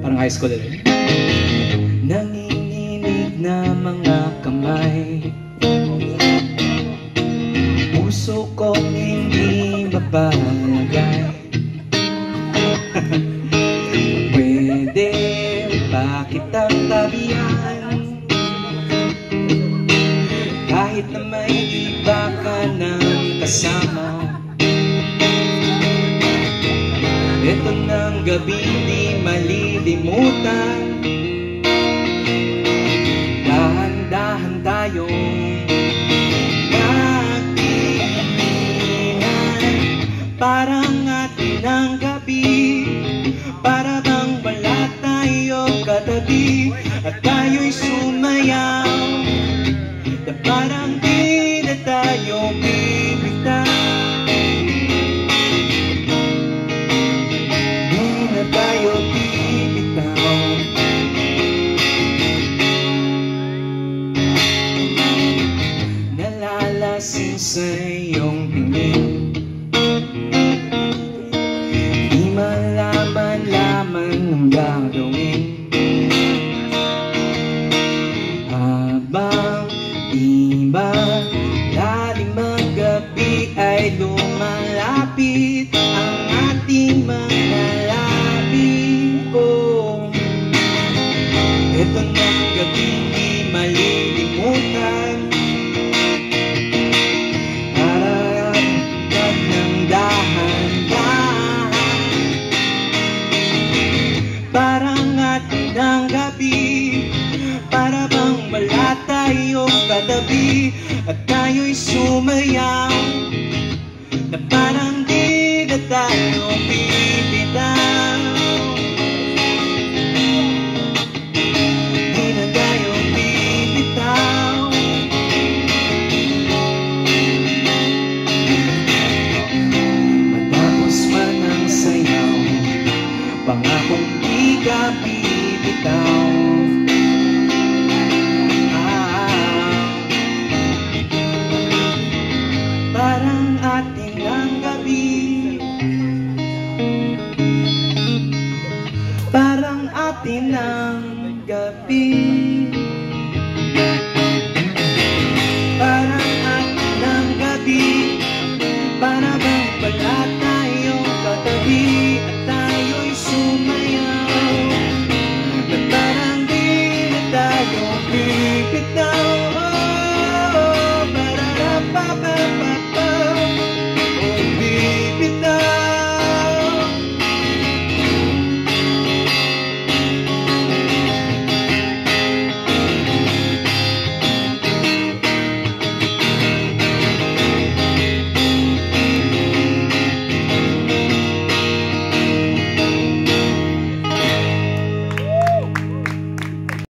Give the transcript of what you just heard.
Parang high school din. Nanginginig na mga kamay, puso kong hindi mapalagay. Pwede ba kitang tabihan, kahit na may iba ka ng kasama? Ito ng gabi di malilimutan, dahan-dahan tayong magtitihan. Parang atin ang gabi, para bang wala tayong katabi, at tayo'y sumayaw na parang di na tayo bibitaw. Nalalasin sa iyong tingin, di malaman-laman ang gagawin. Habang iba lalim ang gabi ay lumalapit ang ating mga labi. Oh, ito ng gabi di malilimutan, parang atin ang gabi, para bang wala tayong katabi, at tayo'y sumayaw na parang di na tayo